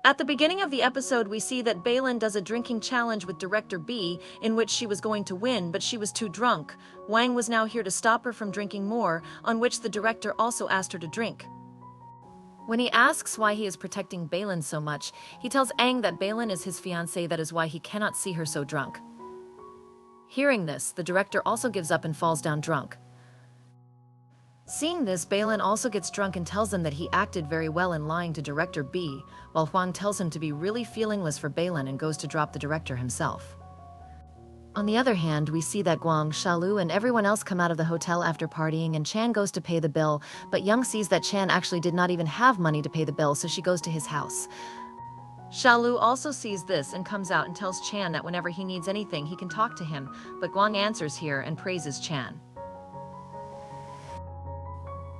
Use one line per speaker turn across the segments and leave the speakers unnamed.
At the beginning of the episode, we see that Balin does a drinking challenge with Director B, in which she was going to win, but she was too drunk. Wang was now here to stop her from drinking more, on which the director also asked her to drink. When he asks why he is protecting Balin so much, he tells Aang that Balin is his fiancée, that is why he cannot see her so drunk. Hearing this, the director also gives up and falls down drunk. Seeing this, Balin also gets drunk and tells them that he acted very well in lying to Director B, while Huang tells him to be really feelingless for Balin and goes to drop the director himself. On the other hand, we see that Guang, Xiaolu, and everyone else come out of the hotel after partying, and Chan goes to pay the bill, but Young sees that Chan actually did not even have money to pay the bill, so she goes to his house. Xiaolu also sees this and comes out and tells Chan that whenever he needs anything he can talk to him, but Guang answers here and praises Chan.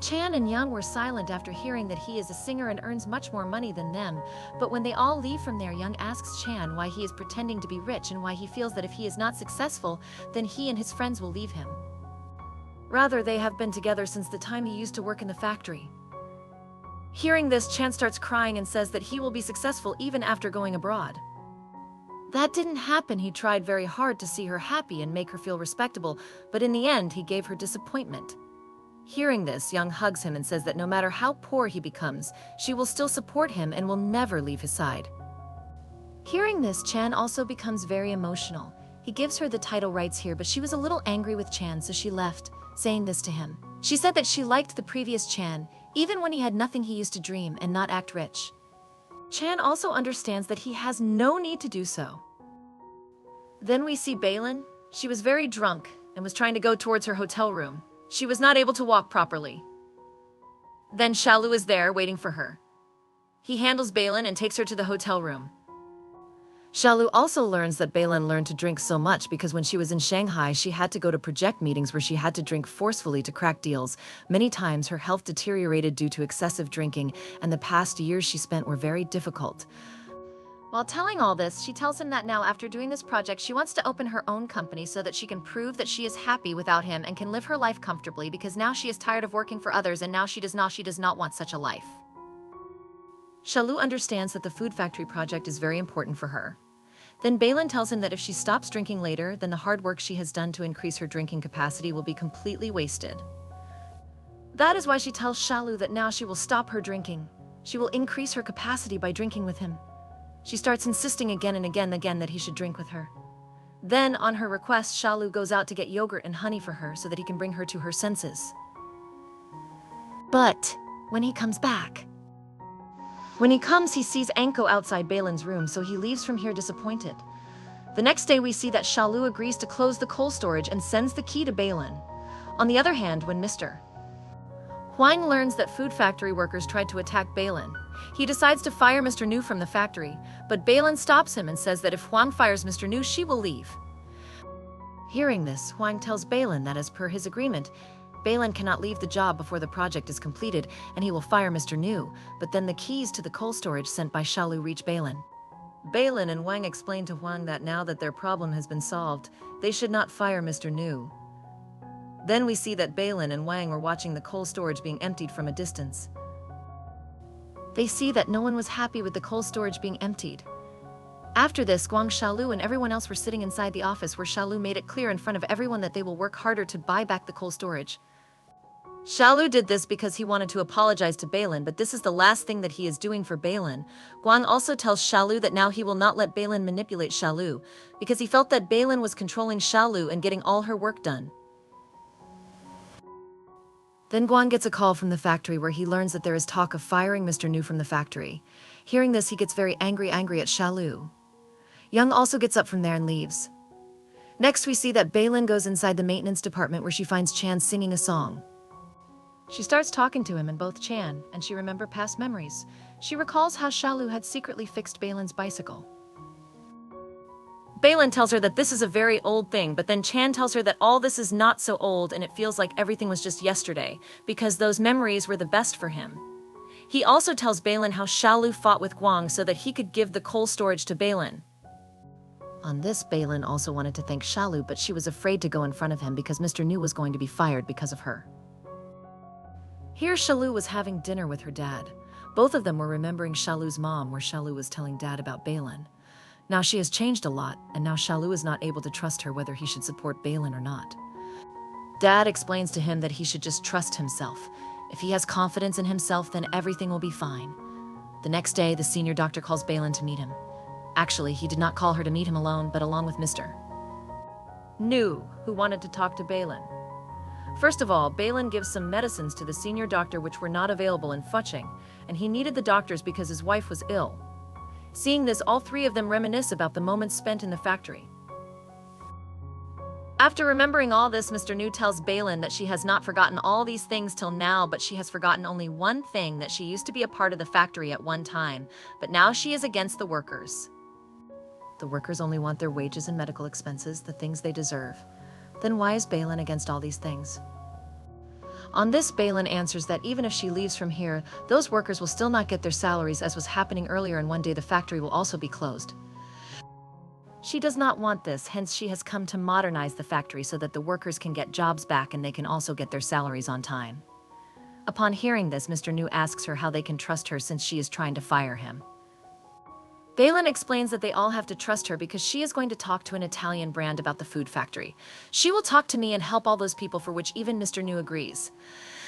Chan and Young were silent after hearing that he is a singer and earns much more money than them, but when they all leave from there, Young asks Chan why he is pretending to be rich and why he feels that if he is not successful, then he and his friends will leave him. Rather, they have been together since the time he used to work in the factory. Hearing this, Chan starts crying and says that he will be successful even after going abroad. That didn't happen. He tried very hard to see her happy and make her feel respectable, but in the end, he gave her disappointment. Hearing this, Young hugs him and says that no matter how poor he becomes, she will still support him and will never leave his side. Hearing this, Chan also becomes very emotional. He gives her the title rights here, but she was a little angry with Chan, so she left, saying this to him. She said that she liked the previous Chan, even when he had nothing, he used to dream and not act rich. Chan also understands that he has no need to do so. Then we see Balin. She was very drunk and was trying to go towards her hotel room. She was not able to walk properly. Then Xiaolu is there waiting for her. He handles Balin and takes her to the hotel room. Xiaolu also learns that Balin learned to drink so much because when she was in Shanghai, she had to go to project meetings where she had to drink forcefully to crack deals. Many times her health deteriorated due to excessive drinking, and the past years she spent were very difficult. While telling all this, she tells him that now after doing this project, she wants to open her own company so that she can prove that she is happy without him and can live her life comfortably, because now she is tired of working for others and now she does not want such a life. Xiaolu understands that the food factory project is very important for her. Then Balin tells him that if she stops drinking later, then the hard work she has done to increase her drinking capacity will be completely wasted. That is why she tells Xiaolu that now she will stop her drinking. She will increase her capacity by drinking with him. She starts insisting again and again that he should drink with her. Then, on her request, Xiaolu goes out to get yogurt and honey for her so that he can bring her to her senses. But when he comes back, he sees Anko outside Balin's room, so he leaves from here disappointed. The next day we see that Xiaolu agrees to close the coal storage and sends the key to Balin. On the other hand, when Mr. Huang learns that food factory workers tried to attack Balin, he decides to fire Mr. Nu from the factory, but Balin stops him and says that if Huang fires Mr. Nu, she will leave. Hearing this, Huang tells Balin that as per his agreement, Balin cannot leave the job before the project is completed, and he will fire Mr. Nu, but then the keys to the coal storage sent by Xiaolu reach Balin. Balin and Wang explain to Huang that now that their problem has been solved, they should not fire Mr. Nu. Then we see that Balin and Wang were watching the coal storage being emptied from a distance. They see that no one was happy with the coal storage being emptied. After this, Guang, Xiaolu, and everyone else were sitting inside the office where Xiaolu made it clear in front of everyone that they will work harder to buy back the coal storage. Xiaolu did this because he wanted to apologize to Balin, but this is the last thing that he is doing for Balin. Guang also tells Xiaolu that now he will not let Balin manipulate Xiaolu, because he felt that Balin was controlling Xiaolu and getting all her work done. Then Guang gets a call from the factory where he learns that there is talk of firing Mr. Nu from the factory. Hearing this, he gets very angry at Xiaolu. Young also gets up from there and leaves. Next, we see that Balin goes inside the maintenance department where she finds Chan singing a song. She starts talking to him, and both Chan and she remember past memories. She recalls how Xiaolu had secretly fixed Balin's bicycle. Balin tells her that this is a very old thing, but then Chan tells her that all this is not so old and it feels like everything was just yesterday, because those memories were the best for him. He also tells Balin how Xiaolu fought with Guang so that he could give the coal storage to Balin. On this, Balin also wanted to thank Xiaolu, but she was afraid to go in front of him because Mr. Nu was going to be fired because of her. Here Shalu was having dinner with her dad. Both of them were remembering Shalu's mom, where Shalu was telling dad about Balin. Now she has changed a lot, and now Shalu is not able to trust her whether he should support Balin or not. Dad explains to him that he should just trust himself. If he has confidence in himself, then everything will be fine. The next day, the senior doctor calls Balin to meet him. Actually, he did not call her to meet him alone, but along with Mr. Nu, who wanted to talk to Balin. First of all, Balin gives some medicines to the senior doctor which were not available in Fuching, and he needed the doctors because his wife was ill. Seeing this, all three of them reminisce about the moments spent in the factory. After remembering all this, Mr. Nu tells Balin that she has not forgotten all these things till now, but she has forgotten only one thing, that she used to be a part of the factory at one time, but now she is against the workers. The workers only want their wages and medical expenses, the things they deserve. Then why is Balin against all these things? On this, Balin answers that even if she leaves from here, those workers will still not get their salaries, as was happening earlier, and one day the factory will also be closed. She does not want this, hence she has come to modernize the factory so that the workers can get jobs back and they can also get their salaries on time. Upon hearing this, Mr. Nu asks her how they can trust her since she is trying to fire him. Balin explains that they all have to trust her because she is going to talk to an Italian brand about the food factory. She will talk to me and help all those people, for which even Mr. Nu agrees.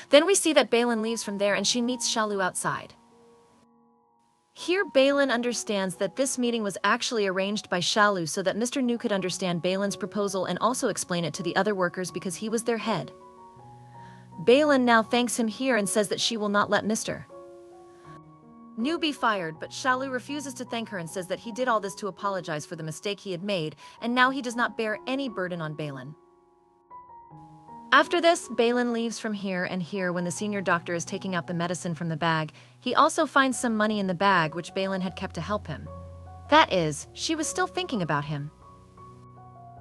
Then we see that Balin leaves from there and she meets Shalu outside. Here Balin understands that this meeting was actually arranged by Shalu so that Mr. Nu could understand Balin's proposal and also explain it to the other workers because he was their head. Balin now thanks him here and says that she will not let Mr. Nu be fired, but Shalu refuses to thank her and says that he did all this to apologize for the mistake he had made, and now he does not bear any burden on Balin. After this, Balin leaves from here, and here, when the senior doctor is taking out the medicine from the bag, he also finds some money in the bag which Balin had kept to help him. That is, she was still thinking about him.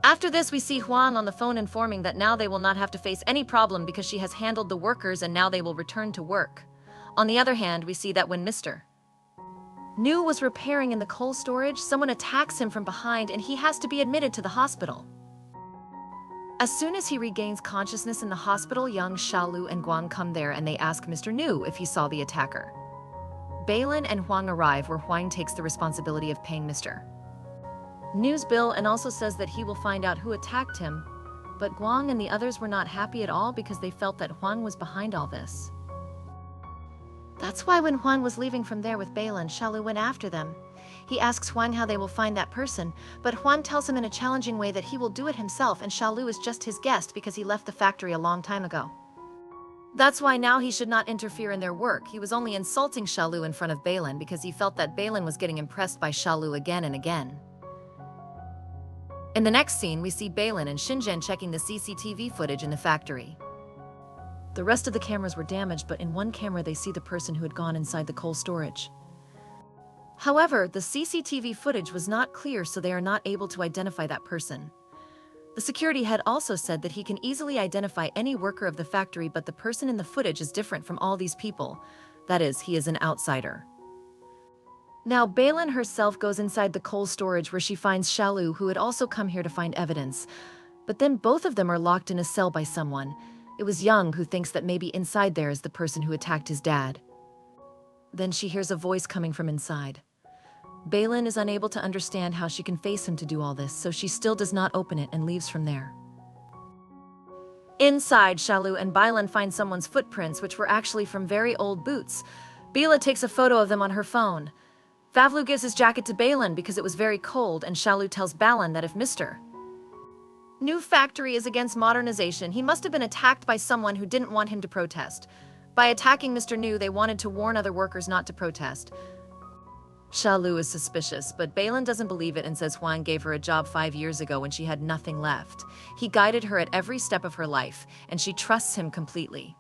After this, we see Huang on the phone informing that now they will not have to face any problem because she has handled the workers and now they will return to work. On the other hand, we see that when Mr. Nu was repairing in the coal storage, someone attacks him from behind and he has to be admitted to the hospital. As soon as he regains consciousness in the hospital, young Shalu and Guang come there and they ask Mr. Nu if he saw the attacker. Balin and Huang arrive, where Huang takes the responsibility of paying Mr. Nu's bill and also says that he will find out who attacked him, but Guang and the others were not happy at all because they felt that Huang was behind all this. That's why when Huang was leaving from there with Balin, Shalu went after them. He asks Huang how they will find that person, but Huang tells him in a challenging way that he will do it himself and Shalu is just his guest because he left the factory a long time ago. That's why now he should not interfere in their work. He was only insulting Shalu in front of Balin because he felt that Balin was getting impressed by Shalu again and again. In the next scene, we see Balin and Shenzhen checking the CCTV footage in the factory. The rest of the cameras were damaged, but in one camera they see the person who had gone inside the coal storage. However, the CCTV footage was not clear, so they are not able to identify that person. The security head also said that he can easily identify any worker of the factory, but the person in the footage is different from all these people. That is, he is an outsider. Now, Balin herself goes inside the coal storage where she finds Shalu, who had also come here to find evidence. But then both of them are locked in a cell by someone. It was Young, who thinks that maybe inside there is the person who attacked his dad. Then she hears a voice coming from inside. Balin is unable to understand how she can face him to do all this, so she still does not open it and leaves from there. Inside, Shalu and Balin find someone's footprints, which were actually from very old boots. Bila takes a photo of them on her phone. Favlu gives his jacket to Balin because it was very cold, and Shalu tells Balin that if Mr. Nu factory is against modernization, he must have been attacked by someone who didn't want him to protest. By attacking Mr. Nu, they wanted to warn other workers not to protest. Shalu is suspicious, but Balin doesn't believe it and says Huang gave her a job 5 years ago when she had nothing left. He guided her at every step of her life, and she trusts him completely.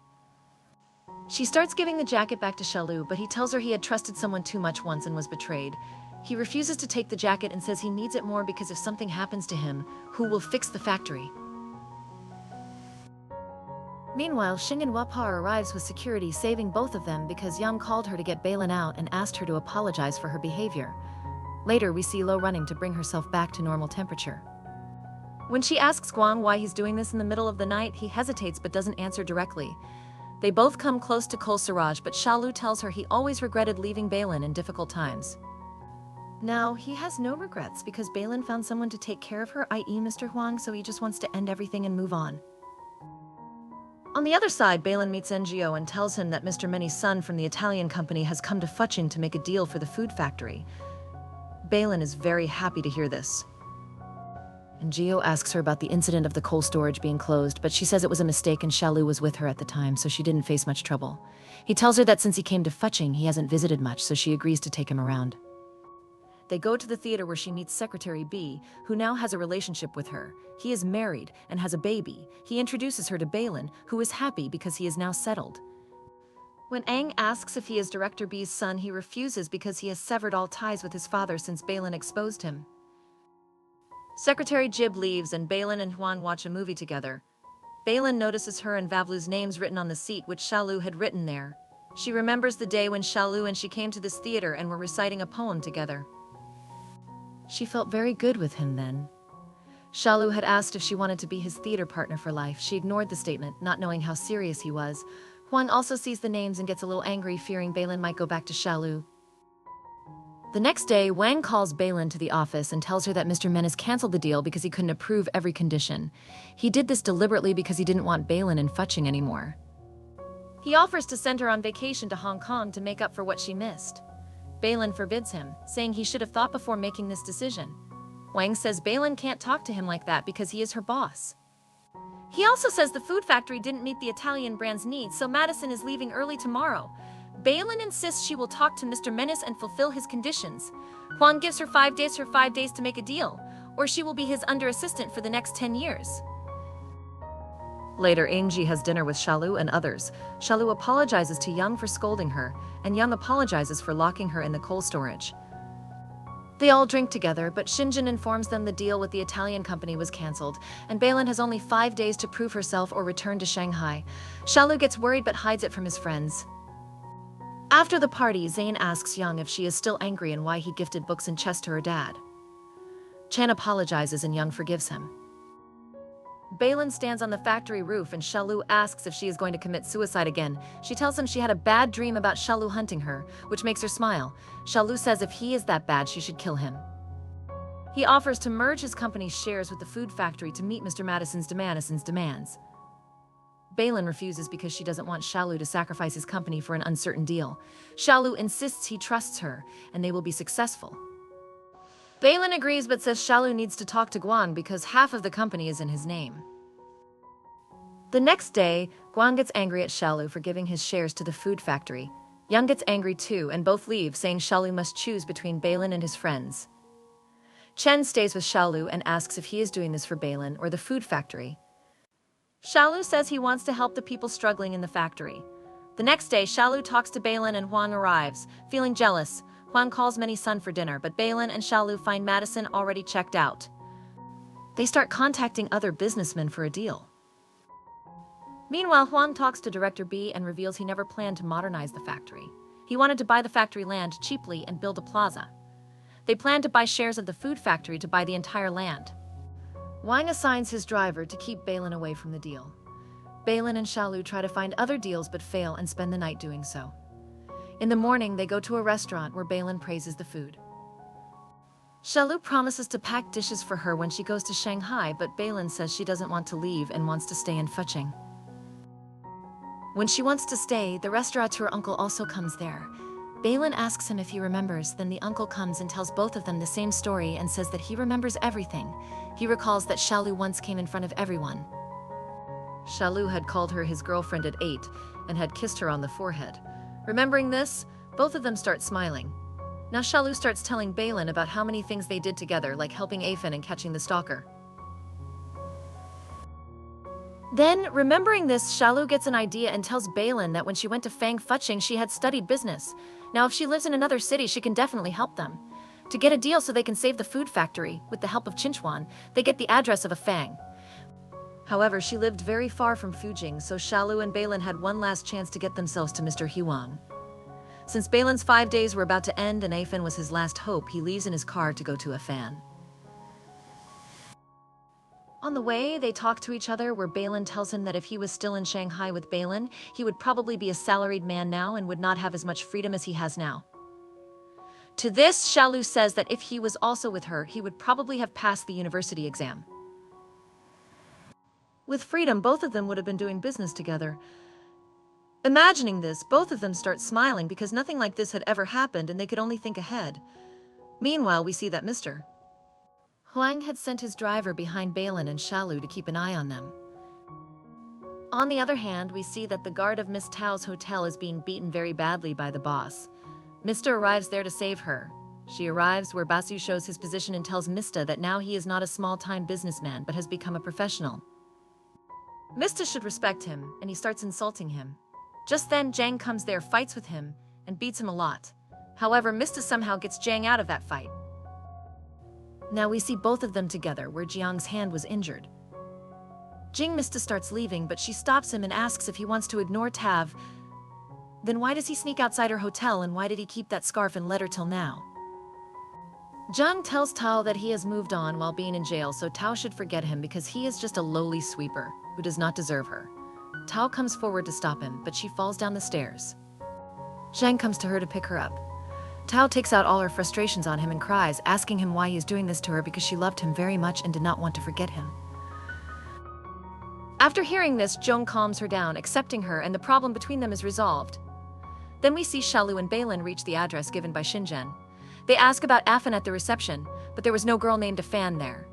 She starts giving the jacket back to Shalu, but he tells her he had trusted someone too much once and was betrayed. He refuses to take the jacket and says he needs it more because if something happens to him, who will fix the factory? Meanwhile, Xing and Wapar arrives with security, saving both of them because Yang called her to get Balin out and asked her to apologize for her behavior. Later, we see Lo running to bring herself back to normal temperature. When she asks Guang why he's doing this in the middle of the night, he hesitates but doesn't answer directly. They both come close to Kol Siraj, but Shalu tells her he always regretted leaving Balin in difficult times. Now, he has no regrets because Balin found someone to take care of her, i.e. Mr. Huang, so he just wants to end everything and move on. On the other side, Balin meets NGO and tells him that Mr. Many's son from the Italian company has come to Fuching to make a deal for the food factory. Balin is very happy to hear this. NGO asks her about the incident of the coal storage being closed, but she says it was a mistake and Shalu was with her at the time, so she didn't face much trouble. He tells her that since he came to Fuching, he hasn't visited much, so she agrees to take him around. They go to the theater where she meets Secretary B, who now has a relationship with her. He is married and has a baby. He introduces her to Balin, who is happy because he is now settled. When Aang asks if he is Director B's son, he refuses because he has severed all ties with his father since Balin exposed him. Secretary Jib leaves and Balin and Huan watch a movie together. Balin notices her and Vavlu's names written on the seat which Shalu had written there. She remembers the day when Shalu and she came to this theater and were reciting a poem together. She felt very good with him then. Shalu had asked if she wanted to be his theater partner for life. She ignored the statement, not knowing how serious he was. Huang also sees the names and gets a little angry, fearing Balin might go back to Shalu. The next day, Wang calls Balin to the office and tells her that Mr. Menace canceled the deal because he couldn't approve every condition. He did this deliberately because he didn't want Balin in Fuching anymore. He offers to send her on vacation to Hong Kong to make up for what she missed. Balin forbids him, saying he should have thought before making this decision. Wang says Balin can't talk to him like that because he is her boss. He also says the food factory didn't meet the Italian brand's needs, so Madison is leaving early tomorrow. Balin insists she will talk to Mr. Menace and fulfill his conditions. Huang gives her 5 days to make a deal, or she will be his under-assistant for the next 10 years. Later, Angji has dinner with Shalu and others. Shalu apologizes to Young for scolding her, and Young apologizes for locking her in the coal storage. They all drink together, but Shinjin informs them the deal with the Italian company was cancelled, and Balin has only 5 days to prove herself or return to Shanghai. Shalu gets worried but hides it from his friends. After the party, Zane asks Young if she is still angry and why he gifted books and chess to her dad. Chan apologizes and Young forgives him. Balin stands on the factory roof and Shalu asks if she is going to commit suicide again. She tells him she had a bad dream about Shalu hunting her, which makes her smile. Shalu says if he is that bad, she should kill him. He offers to merge his company's shares with the food factory to meet Mr. Madison's demands. Balin refuses because she doesn't want Shalu to sacrifice his company for an uncertain deal. Shalu insists he trusts her, and they will be successful. Balin agrees but says Shalu needs to talk to Guan because half of the company is in his name. The next day, Guan gets angry at Shalu for giving his shares to the food factory. Young gets angry too and both leave, saying Shalu must choose between Balin and his friends. Chen stays with Shalu and asks if he is doing this for Balin or the food factory. Shalu says he wants to help the people struggling in the factory. The next day, Shalu talks to Balin and Huang arrives. Feeling jealous, Huang calls Many's son for dinner, but Balin and Shalu find Madison already checked out. They start contacting other businessmen for a deal. Meanwhile, Huang talks to Director B and reveals he never planned to modernize the factory. He wanted to buy the factory land cheaply and build a plaza. They planned to buy shares of the food factory to buy the entire land. Wang assigns his driver to keep Balin away from the deal. Balin and Shalu try to find other deals but fail and spend the night doing so. In the morning, they go to a restaurant where Balin praises the food. Shalu promises to pack dishes for her when she goes to Shanghai, but Balin says she doesn't want to leave and wants to stay in Fuching. When she wants to stay, the restaurateur uncle also comes there. Balin asks him if he remembers, then the uncle comes and tells both of them the same story and says that he remembers everything. He recalls that Shalu once came in front of everyone. Shalu had called her his girlfriend at 8 and had kissed her on the forehead. Remembering this, both of them start smiling. Now Shalu starts telling Balin about how many things they did together, like helping Afin and catching the stalker. Then, remembering this, Shalu gets an idea and tells Balin that when she went to Fang Fuching, she had studied business. Now if she lives in another city, she can definitely help them. To get a deal so they can save the food factory, with the help of Chinchuan, they get the address of a Fang. However, she lived very far from Fujing, so Shalu and Balin had one last chance to get themselves to Mr. Huang. Since Balin's 5 days were about to end and Afin was his last hope, he leaves in his car to go to a fan. On the way, they talk to each other where Balin tells him that if he was still in Shanghai with Balin, he would probably be a salaried man now and would not have as much freedom as he has now. To this, Xiaolu says that if he was also with her, he would probably have passed the university exam. With freedom, both of them would have been doing business together. Imagining this, both of them start smiling because nothing like this had ever happened and they could only think ahead. Meanwhile, we see that Mr. Huang had sent his driver behind Balin and Xiaolu to keep an eye on them. On the other hand, we see that the guard of Miss Tao's hotel is being beaten very badly by the boss. Mr. arrives there to save her. She arrives where Basu shows his position and tells Mista that now he is not a small-time businessman but has become a professional. Mista should respect him, and he starts insulting him. Just then, Jang comes there, fights with him, and beats him a lot. However, Mista somehow gets Jang out of that fight. Now we see both of them together where Jiang's hand was injured. Jing Mista starts leaving, but she stops him and asks if he wants to ignore Tav. Then why does he sneak outside her hotel and why did he keep that scarf and letter till now? Zhang tells Tao that he has moved on while being in jail, so Tao should forget him because he is just a lowly sweeper who does not deserve her. Tao comes forward to stop him, but she falls down the stairs. Zhang comes to her to pick her up. Tao takes out all her frustrations on him and cries, asking him why he is doing this to her because she loved him very much and did not want to forget him. After hearing this, Zhong calms her down, accepting her, and the problem between them is resolved. Then we see Xiaolu and Balin reach the address given by Xinzhen. They ask about Afan at the reception, but there was no girl named Afan there.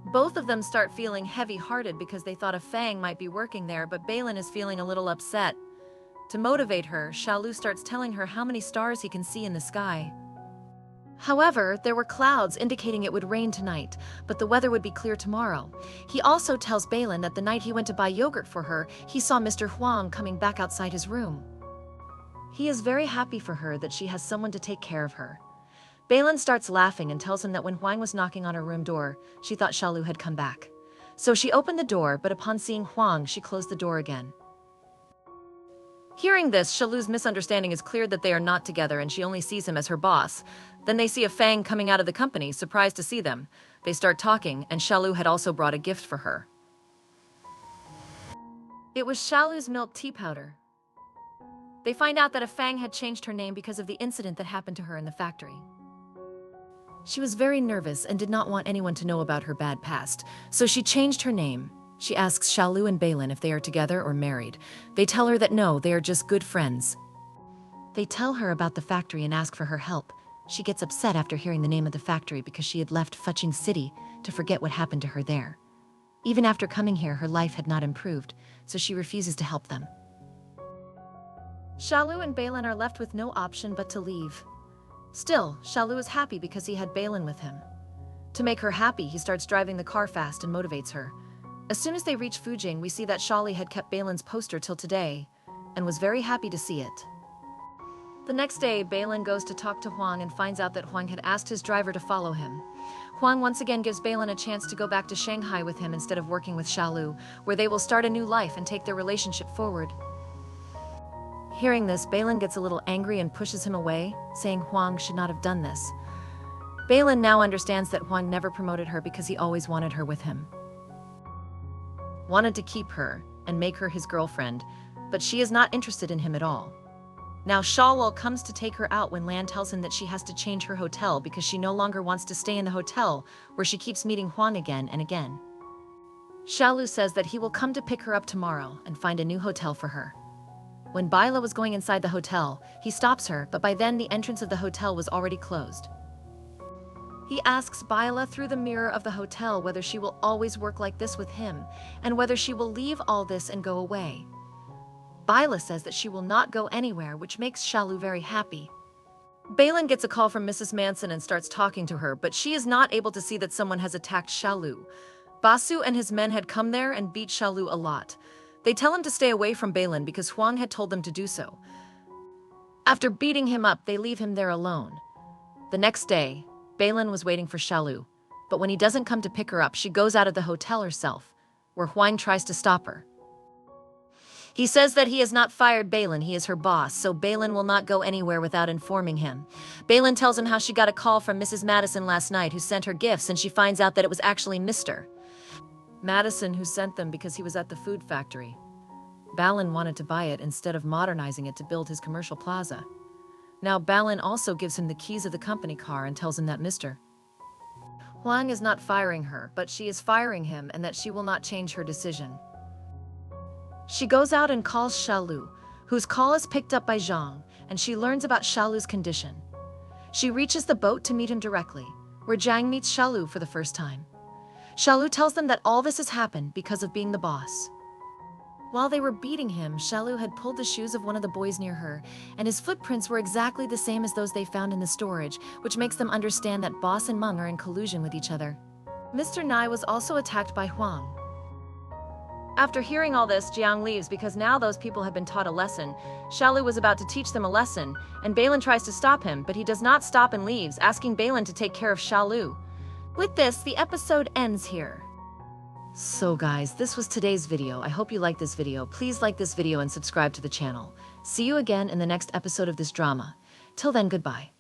Both of them start feeling heavy-hearted because they thought a Fang might be working there, but Balin is feeling a little upset. To motivate her, Xiaolu starts telling her how many stars he can see in the sky. However, there were clouds indicating it would rain tonight, but the weather would be clear tomorrow. He also tells Balin that the night he went to buy yogurt for her, he saw Mr. Huang coming back outside his room. He is very happy for her that she has someone to take care of her. Balin starts laughing and tells him that when Huang was knocking on her room door, she thought Xiaolu had come back. So she opened the door, but upon seeing Huang, she closed the door again. Hearing this, Xiaolu's misunderstanding is cleared that they are not together and she only sees him as her boss. Then they see a Fang coming out of the company, surprised to see them. They start talking, and Xiaolu had also brought a gift for her. It was Xiaolu's milk tea powder. They find out that a Fang had changed her name because of the incident that happened to her in the factory. She was very nervous and did not want anyone to know about her bad past, so she changed her name. She asks Xiaolu and Balin if they are together or married. They tell her that no, they are just good friends. They tell her about the factory and ask for her help. She gets upset after hearing the name of the factory because she had left Fuching City to forget what happened to her there. Even after coming here, her life had not improved, so she refuses to help them. Xiaolu and Balin are left with no option but to leave. Still, Xiaolu is happy because he had Balin with him. To make her happy, he starts driving the car fast and motivates her. As soon as they reach Fujing, we see that Xiaolu had kept Balin's poster till today, and was very happy to see it. The next day, Balin goes to talk to Huang and finds out that Huang had asked his driver to follow him. Huang once again gives Balin a chance to go back to Shanghai with him instead of working with Xiaolu, where they will start a new life and take their relationship forward. Hearing this, Balin gets a little angry and pushes him away, saying Huang should not have done this. Balin now understands that Huang never promoted her because he always wanted her with him. Wanted to keep her and make her his girlfriend, but she is not interested in him at all. Now Xiaolu comes to take her out when Lan tells him that she has to change her hotel because she no longer wants to stay in the hotel where she keeps meeting Huang again and again. Xiaolu says that he will come to pick her up tomorrow and find a new hotel for her. When Baila was going inside the hotel, he stops her, but by then the entrance of the hotel was already closed. He asks Baila through the mirror of the hotel whether she will always work like this with him, and whether she will leave all this and go away. Baila says that she will not go anywhere, which makes Xiaolu very happy. Balin gets a call from Mrs. Manson and starts talking to her, but she is not able to see that someone has attacked Xiaolu. Basu and his men had come there and beat Xiaolu a lot. They tell him to stay away from Balin because Huang had told them to do so. After beating him up, they leave him there alone. The next day, Balin was waiting for Xiaolu, but when he doesn't come to pick her up, she goes out of the hotel herself, where Huang tries to stop her. He says that he has not fired Balin, he is her boss, so Balin will not go anywhere without informing him. Balin tells him how she got a call from Mrs. Madison last night who sent her gifts, and she finds out that it was actually Mr. Madison, who sent them because he was at the food factory. Balin wanted to buy it instead of modernizing it to build his commercial plaza. Now Balin also gives him the keys of the company car and tells him that Mr. Huang is not firing her, but she is firing him and that she will not change her decision. She goes out and calls Xiaolu, whose call is picked up by Zhang, and she learns about Xiaolu's condition. She reaches the boat to meet him directly, where Zhang meets Xiaolu for the first time. Xiaolu tells them that all this has happened because of being the boss. While they were beating him, Xiaolu had pulled the shoes of one of the boys near her, and his footprints were exactly the same as those they found in the storage, which makes them understand that Boss and Meng are in collusion with each other. Mr. Nai was also attacked by Huang. After hearing all this, Jiang leaves because now those people have been taught a lesson. Xiaolu was about to teach them a lesson, and Balin tries to stop him, but he does not stop and leaves, asking Balin to take care of Xiaolu. With this, the episode ends here. So guys, this was today's video. I hope you liked this video. Please like this video and subscribe to the channel. See you again in the next episode of this drama. Till then, goodbye.